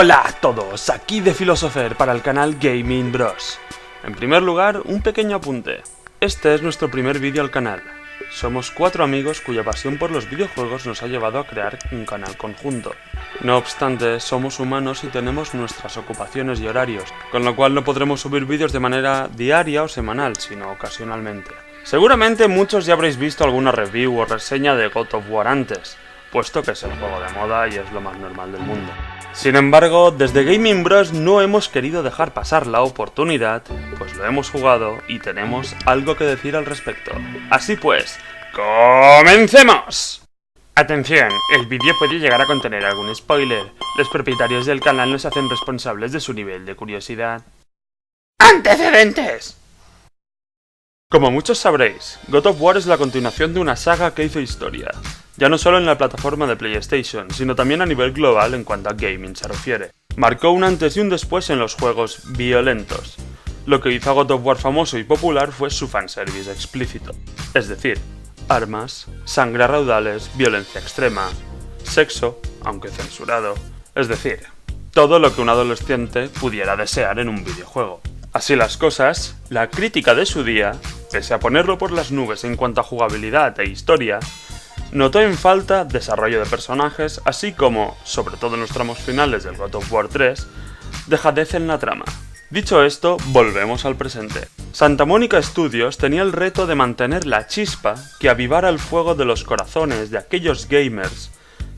Hola a todos, aquí The Philosopher para el canal Gaming Bros. En primer lugar, un pequeño apunte. Este es nuestro primer vídeo al canal. Somos 4 amigos cuya pasión por los videojuegos nos ha llevado a crear un canal conjunto. No obstante, somos humanos y tenemos nuestras ocupaciones y horarios, con lo cual no podremos subir vídeos de manera diaria o semanal, sino ocasionalmente. Seguramente muchos ya habréis visto alguna review o reseña de God of War antes, puesto que es el juego de moda y es lo más normal del mundo. Sin embargo, desde Gaming Bros no hemos querido dejar pasar la oportunidad, pues lo hemos jugado y tenemos algo que decir al respecto. Así pues, ¡comencemos! Atención, el vídeo puede llegar a contener algún spoiler. Los propietarios del canal no se hacen responsables de su nivel de curiosidad. ¡Antecedentes! Como muchos sabréis, God of War es la continuación de una saga que hizo historia, ya no solo en la plataforma de PlayStation, sino también a nivel global en cuanto a gaming se refiere. Marcó un antes y un después en los juegos violentos. Lo que hizo a God of War famoso y popular fue su fanservice explícito, es decir, armas, sangre a raudales, violencia extrema, sexo, aunque censurado, es decir, todo lo que un adolescente pudiera desear en un videojuego. Así las cosas, la crítica de su día, pese a ponerlo por las nubes en cuanto a jugabilidad e historia, notó en falta desarrollo de personajes, así como, sobre todo en los tramos finales del God of War 3, dejadez en la trama. Dicho esto, volvemos al presente. Santa Mónica Studios tenía el reto de mantener la chispa que avivara el fuego de los corazones de aquellos gamers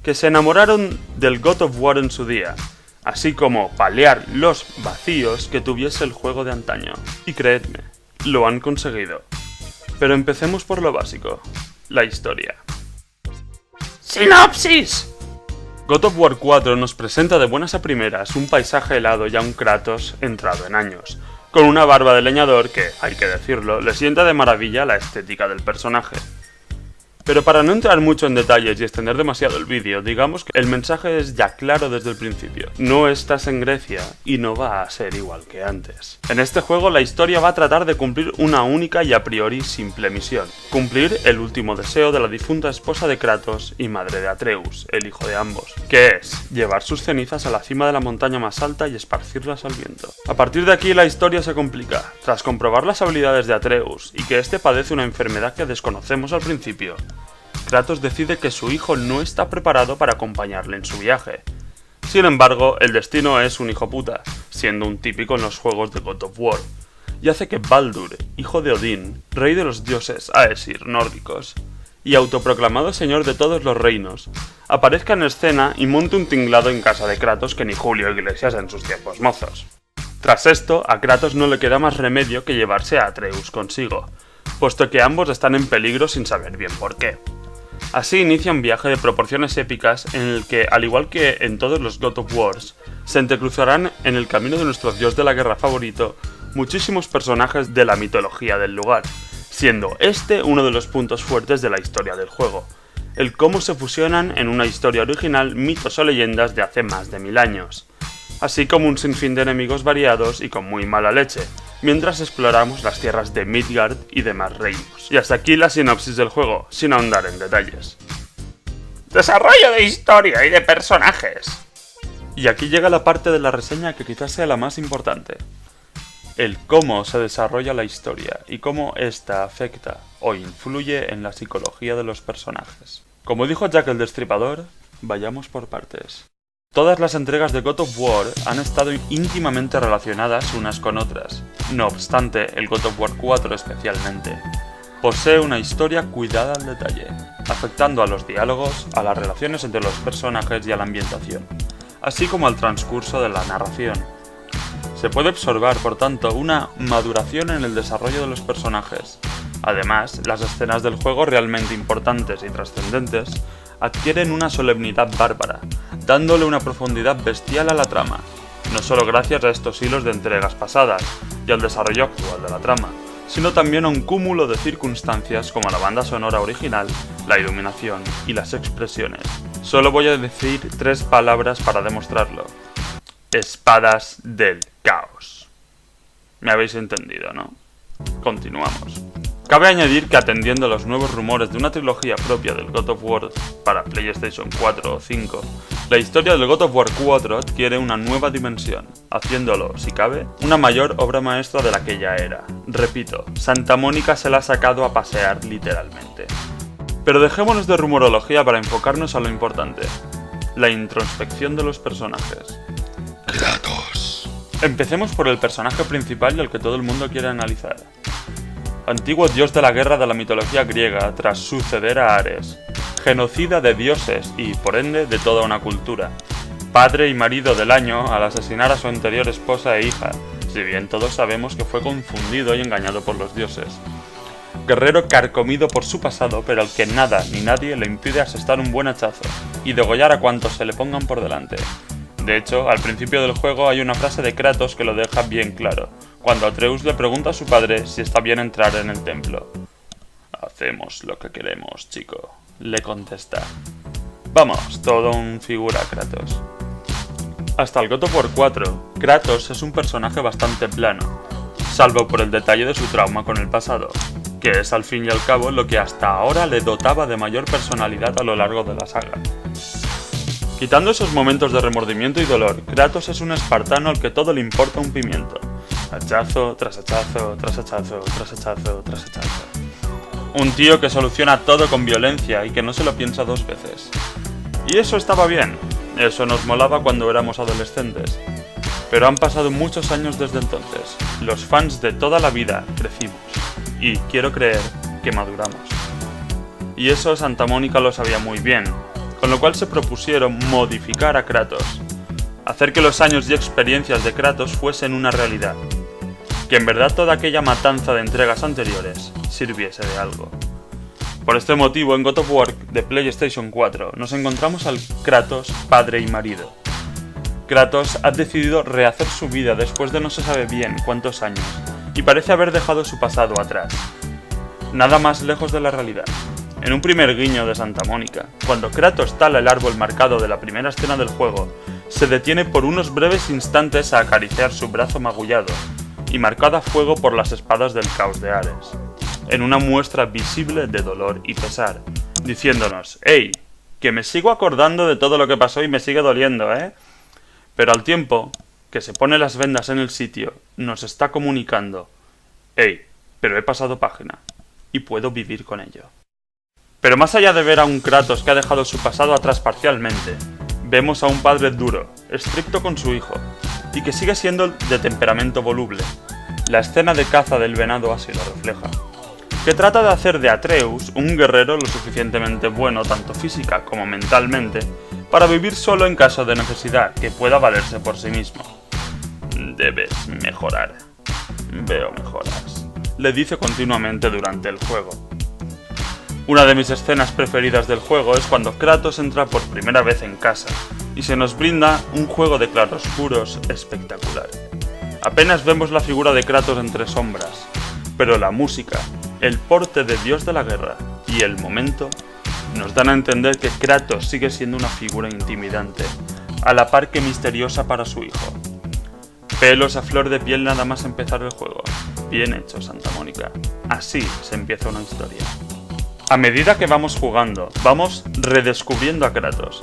que se enamoraron del God of War en su día, así como paliar los vacíos que tuviese el juego de antaño. Y creedme, lo han conseguido. Pero empecemos por lo básico, la historia. ¡Sinopsis! God of War 4 nos presenta de buenas a primeras un paisaje helado y a un Kratos entrado en años, con una barba de leñador que, hay que decirlo, le sienta de maravilla la estética del personaje. Pero para no entrar mucho en detalles y extender demasiado el vídeo, digamos que el mensaje es ya claro desde el principio. No estás en Grecia y no va a ser igual que antes. En este juego la historia va a tratar de cumplir una única y a priori simple misión. Cumplir el último deseo de la difunta esposa de Kratos y madre de Atreus, el hijo de ambos, que es llevar sus cenizas a la cima de la montaña más alta y esparcirlas al viento. A partir de aquí la historia se complica. Tras comprobar las habilidades de Atreus y que este padece una enfermedad que desconocemos al principio, Kratos decide que su hijo no está preparado para acompañarle en su viaje. Sin embargo, el destino es un hijo puta, siendo un típico en los juegos de God of War, y hace que Baldur, hijo de Odín, rey de los dioses Aesir nórdicos, y autoproclamado señor de todos los reinos, aparezca en escena y monte un tinglado en casa de Kratos que ni Julio Iglesias en sus tiempos mozos. Tras esto, a Kratos no le queda más remedio que llevarse a Atreus consigo, puesto que ambos están en peligro sin saber bien por qué. Así inicia un viaje de proporciones épicas en el que, al igual que en todos los God of Wars, se entrecruzarán en el camino de nuestro dios de la guerra favorito muchísimos personajes de la mitología del lugar, siendo este uno de los puntos fuertes de la historia del juego, el cómo se fusionan en una historia original mitos o leyendas de hace más de 1000 años, así como un sinfín de enemigos variados y con muy mala leche, mientras exploramos las tierras de Midgard y demás reinos. Y hasta aquí la sinopsis del juego, sin ahondar en detalles. ¡Desarrollo de historia y de personajes! Y aquí llega la parte de la reseña que quizás sea la más importante. El cómo se desarrolla la historia y cómo ésta afecta o influye en la psicología de los personajes. Como dijo Jack el Destripador, vayamos por partes. Todas las entregas de God of War han estado íntimamente relacionadas unas con otras. No obstante, el God of War 4 especialmente posee una historia cuidada al detalle, afectando a los diálogos, a las relaciones entre los personajes y a la ambientación, así como al transcurso de la narración. Se puede observar, por tanto, una maduración en el desarrollo de los personajes. Además, las escenas del juego realmente importantes y trascendentes adquieren una solemnidad bárbara, dándole una profundidad bestial a la trama, no solo gracias a estos hilos de entregas pasadas y al desarrollo actual de la trama, sino también a un cúmulo de circunstancias como la banda sonora original, la iluminación y las expresiones. Solo voy a decir 3 palabras para demostrarlo. Espadas del caos. Me habéis entendido, ¿no? Continuamos. Cabe añadir que atendiendo a los nuevos rumores de una trilogía propia del God of War para PlayStation 4 o 5, La historia del God of War 4 adquiere una nueva dimensión, haciéndolo, si cabe, una mayor obra maestra de la que ya era. Repito, Santa Mónica se la ha sacado a pasear literalmente. Pero dejémonos de rumorología para enfocarnos a lo importante, la introspección de los personajes. Kratos. Empecemos por el personaje principal y al que todo el mundo quiere analizar. Antiguo dios de la guerra de la mitología griega tras suceder a Ares, genocida de dioses y, por ende, de toda una cultura. Padre y marido del año al asesinar a su anterior esposa e hija, si bien todos sabemos que fue confundido y engañado por los dioses. Guerrero carcomido por su pasado, pero al que nada ni nadie le impide asestar un buen hachazo y degollar a cuantos se le pongan por delante. De hecho, al principio del juego hay una frase de Kratos que lo deja bien claro, cuando Atreus le pregunta a su padre si está bien entrar en el templo. «Hacemos lo que queremos, chico», le contesta. Vamos, todo un figura Kratos. Hasta el God of War 4, Kratos es un personaje bastante plano, salvo por el detalle de su trauma con el pasado, que es al fin y al cabo lo que hasta ahora le dotaba de mayor personalidad a lo largo de la saga. Quitando esos momentos de remordimiento y dolor, Kratos es un espartano al que todo le importa un pimiento. Hachazo, tras hachazo, tras hachazo, tras hachazo, tras hachazo. Un tío que soluciona todo con violencia y que no se lo piensa dos veces. Y eso estaba bien, eso nos molaba cuando éramos adolescentes. Pero han pasado muchos años desde entonces. Los fans de toda la vida crecimos. Y quiero creer que maduramos. Y eso Santa Mónica lo sabía muy bien, con lo cual se propusieron modificar a Kratos. Hacer que los años y experiencias de Kratos fuesen una realidad. Que en verdad toda aquella matanza de entregas anteriores sirviese de algo. Por este motivo, en God of War de PlayStation 4 nos encontramos al Kratos padre y marido. Kratos ha decidido rehacer su vida después de no se sabe bien cuántos años, y parece haber dejado su pasado atrás. Nada más lejos de la realidad. En un primer guiño de Santa Mónica, cuando Kratos tala el árbol marcado de la primera escena del juego, se detiene por unos breves instantes a acariciar su brazo magullado, y marcado a fuego por las espadas del caos de Ares, en una muestra visible de dolor y pesar, diciéndonos, «Hey, que me sigo acordando de todo lo que pasó y me sigue doliendo, ¿eh?» Pero al tiempo que se pone las vendas en el sitio, nos está comunicando, «Hey, pero he pasado página, y puedo vivir con ello». Pero más allá de ver a un Kratos que ha dejado su pasado atrás parcialmente, vemos a un padre duro, estricto con su hijo, y que sigue siendo de temperamento voluble. La escena de caza del venado así lo refleja. Que trata de hacer de Atreus un guerrero lo suficientemente bueno tanto física como mentalmente para vivir solo en caso de necesidad, que pueda valerse por sí mismo. «Debes mejorar. Veo mejoras», le dice continuamente durante el juego. Una de mis escenas preferidas del juego es cuando Kratos entra por primera vez en casa y se nos brinda un juego de claroscuros espectacular. Apenas vemos la figura de Kratos entre sombras, pero la música, el porte de dios de la guerra y el momento nos dan a entender que Kratos sigue siendo una figura intimidante, a la par que misteriosa para su hijo. Pelos a flor de piel nada más empezar el juego. Bien hecho, Santa Mónica. Así se empieza una historia. A medida que vamos jugando, vamos redescubriendo a Kratos.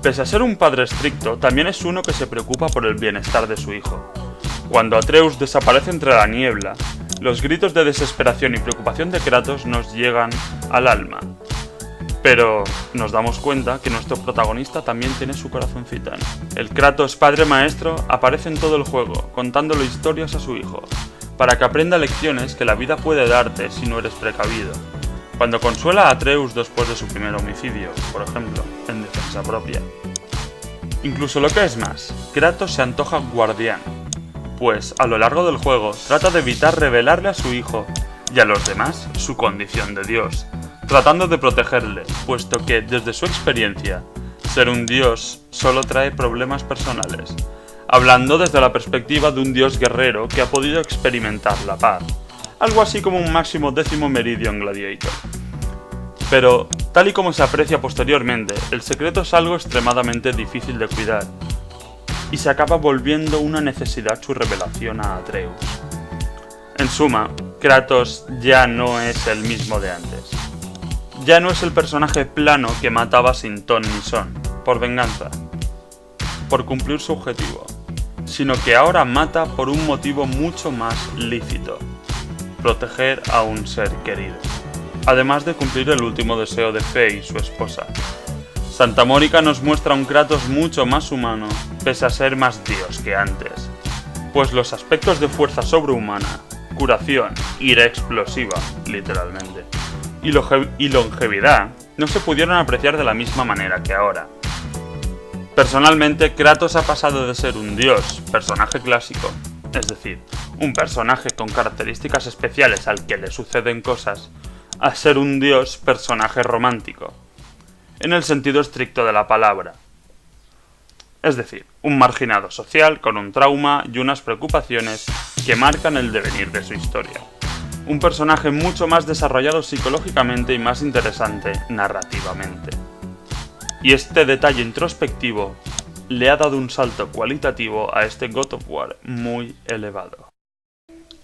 Pese a ser un padre estricto, también es uno que se preocupa por el bienestar de su hijo. Cuando Atreus desaparece entre la niebla, los gritos de desesperación y preocupación de Kratos nos llegan al alma. Pero nos damos cuenta que nuestro protagonista también tiene su corazoncito. El Kratos padre maestro aparece en todo el juego, contándole historias a su hijo, para que aprenda lecciones que la vida puede darte si no eres precavido. Cuando consuela a Atreus después de su primer homicidio, por ejemplo, en defensa propia. Incluso lo que es más, Kratos se antoja guardián, pues a lo largo del juego trata de evitar revelarle a su hijo y a los demás su condición de dios, tratando de protegerle, puesto que desde su experiencia, ser un dios solo trae problemas personales, hablando desde la perspectiva de un dios guerrero que ha podido experimentar la paz. Algo así como un máximo 10º meridio en Gladiator. Pero, tal y como se aprecia posteriormente, el secreto es algo extremadamente difícil de cuidar, y se acaba volviendo una necesidad su revelación a Atreus. En suma, Kratos ya no es el mismo de antes. Ya no es el personaje plano que mataba sin ton ni son, por venganza. por cumplir su objetivo, sino que ahora mata por un motivo mucho más lícito: proteger a un ser querido, además de cumplir el último deseo de Faye, su esposa. Santa Mónica nos muestra un Kratos mucho más humano, pese a ser más dios que antes, pues los aspectos de fuerza sobrehumana, curación, ira explosiva, literalmente, y longevidad no se pudieron apreciar de la misma manera que ahora. Personalmente, Kratos ha pasado de ser un dios, personaje clásico, es decir, un personaje con características especiales al que le suceden cosas, a ser un dios, personaje romántico, en el sentido estricto de la palabra. Es decir, un marginado social con un trauma y unas preocupaciones que marcan el devenir de su historia. Un personaje mucho más desarrollado psicológicamente y más interesante narrativamente. Y este detalle introspectivo le ha dado un salto cualitativo a este God of War muy elevado.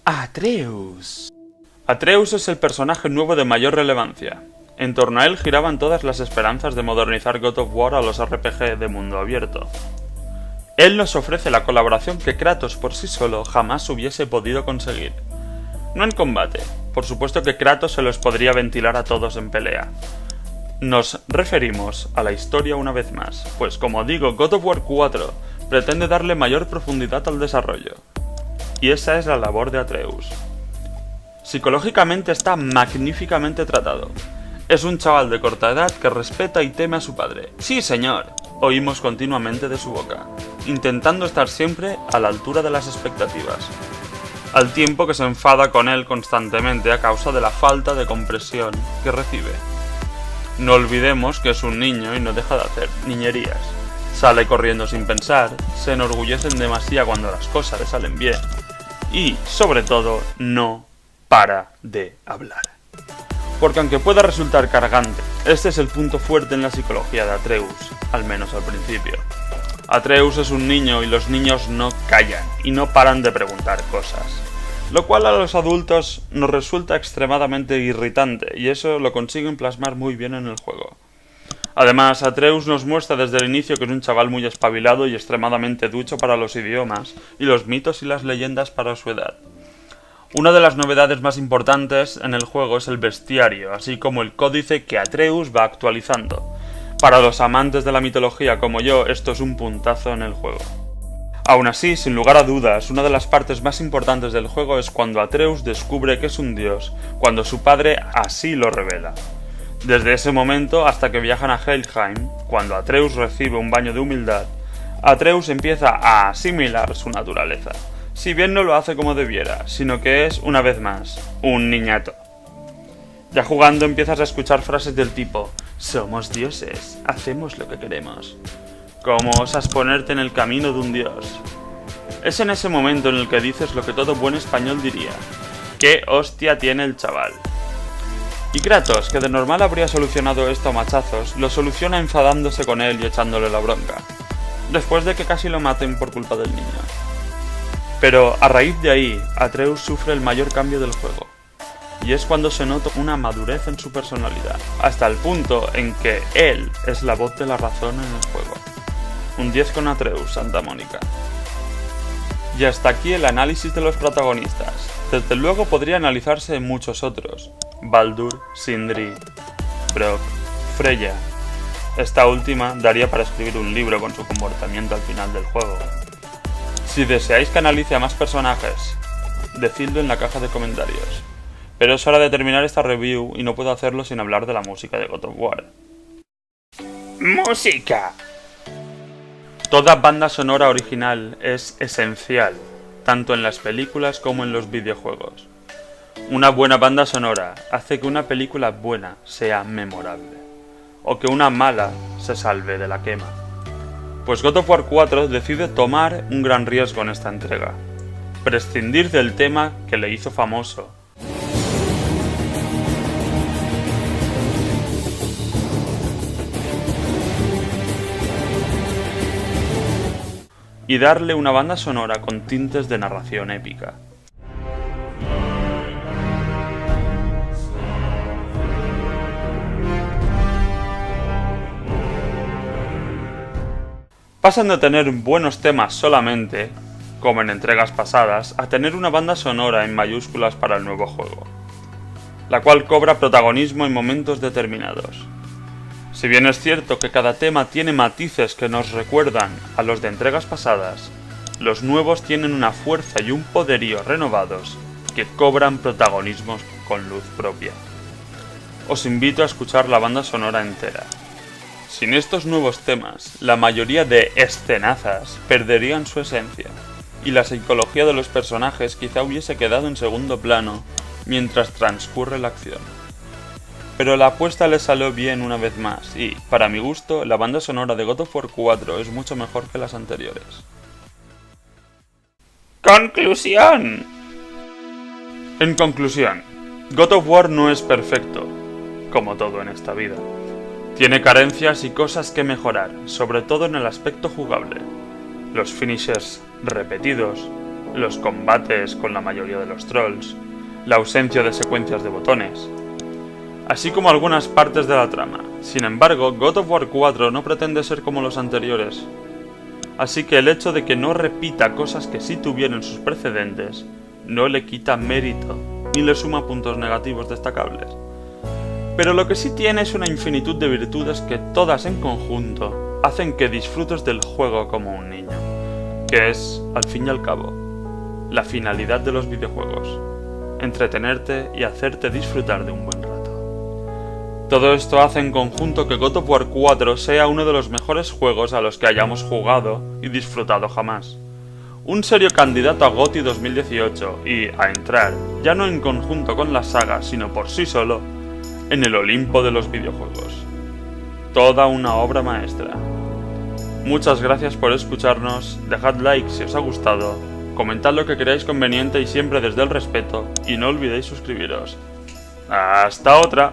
Atreus. Atreus es el personaje nuevo de mayor relevancia. En torno a él giraban todas las esperanzas de modernizar God of War a los RPG de mundo abierto. Él nos ofrece la colaboración que Kratos por sí solo jamás hubiese podido conseguir. No en combate, por supuesto que Kratos se los podría ventilar a todos en pelea. Nos referimos a la historia una vez más, pues como digo, God of War 4 pretende darle mayor profundidad al desarrollo. Y esa es la labor de Atreus. Psicológicamente está magníficamente tratado. Es un chaval de corta edad que respeta y teme a su padre. ¡Sí, señor!, oímos continuamente de su boca, intentando estar siempre a la altura de las expectativas, al tiempo que se enfada con él constantemente a causa de la falta de comprensión que recibe. No olvidemos que es un niño y no deja de hacer niñerías. Sale corriendo sin pensar, se enorgullece en demasía cuando las cosas le salen bien y, sobre todo, no para de hablar. Porque aunque pueda resultar cargante, este es el punto fuerte en la psicología de Atreus, al menos al principio. Atreus es un niño y los niños no callan y no paran de preguntar cosas, lo cual a los adultos nos resulta extremadamente irritante y eso lo consiguen plasmar muy bien en el juego. Además, Atreus nos muestra desde el inicio que es un chaval muy espabilado y extremadamente ducho para los idiomas y los mitos y las leyendas para su edad. Una de las novedades más importantes en el juego es el bestiario, así como el códice que Atreus va actualizando. Para los amantes de la mitología como yo, esto es un puntazo en el juego. Aún así, sin lugar a dudas, una de las partes más importantes del juego es cuando Atreus descubre que es un dios, cuando su padre así lo revela. Desde ese momento hasta que viajan a Helheim, cuando Atreus recibe un baño de humildad, Atreus empieza a asimilar su naturaleza. Si bien no lo hace como debiera, sino que es, una vez más, un niñato. Ya jugando empiezas a escuchar frases del tipo: somos dioses, hacemos lo que queremos. ¿Cómo osas ponerte en el camino de un dios? Es en ese momento en el que dices lo que todo buen español diría: ¿qué hostia tiene el chaval? Y Kratos, que de normal habría solucionado esto a machazos, lo soluciona enfadándose con él y echándole la bronca, después de que casi lo maten por culpa del niño. Pero a raíz de ahí, Atreus sufre el mayor cambio del juego, y es cuando se nota una madurez en su personalidad, hasta el punto en que él es la voz de la razón en el juego. Un 10 con Atreus, Santa Mónica. Y hasta aquí el análisis de los protagonistas. Desde luego podría analizarse en muchos otros: Baldur, Sindri, Brok, Freya. Esta última daría para escribir un libro con su comportamiento al final del juego. Si deseáis que analice a más personajes, decidlo en la caja de comentarios. Pero es hora de terminar esta review y no puedo hacerlo sin hablar de la música de God of War. ¡Música! Toda banda sonora original es esencial, tanto en las películas como en los videojuegos. Una buena banda sonora hace que una película buena sea memorable, o que una mala se salve de la quema. Pues God of War 4 decide tomar un gran riesgo en esta entrega: prescindir del tema que le hizo famoso. Y darle una banda sonora con tintes de narración épica. Pasan de tener buenos temas solamente, como en entregas pasadas, a tener una banda sonora en mayúsculas para el nuevo juego, la cual cobra protagonismo en momentos determinados. Si bien es cierto que cada tema tiene matices que nos recuerdan a los de entregas pasadas, los nuevos tienen una fuerza y un poderío renovados que cobran protagonismos con luz propia. Os invito a escuchar la banda sonora entera. Sin estos nuevos temas, la mayoría de escenazas perderían su esencia, y la psicología de los personajes quizá hubiese quedado en segundo plano mientras transcurre la acción. Pero la apuesta le salió bien una vez más y, para mi gusto, la banda sonora de God of War 4 es mucho mejor que las anteriores. ¡Conclusión! En conclusión, God of War no es perfecto, como todo en esta vida. Tiene carencias y cosas que mejorar, sobre todo en el aspecto jugable. Los finishers repetidos, los combates con la mayoría de los trolls, la ausencia de secuencias de botones, así como algunas partes de la trama. Sin embargo, God of War 4 no pretende ser como los anteriores, así que el hecho de que no repita cosas que sí tuvieron sus precedentes no le quita mérito ni le suma puntos negativos destacables. Pero lo que sí tiene es una infinitud de virtudes que todas en conjunto hacen que disfrutes del juego como un niño, que es, al fin y al cabo, la finalidad de los videojuegos: entretenerte y hacerte disfrutar de un buen rato. Todo esto hace en conjunto que God of War 4 sea uno de los mejores juegos a los que hayamos jugado y disfrutado jamás. Un serio candidato a GOTY 2018 y a entrar, ya no en conjunto con la saga, sino por sí solo, en el Olimpo de los videojuegos. Toda una obra maestra. Muchas gracias por escucharnos, dejad like si os ha gustado, comentad lo que creáis conveniente y siempre desde el respeto, y no olvidéis suscribiros. ¡Hasta otra!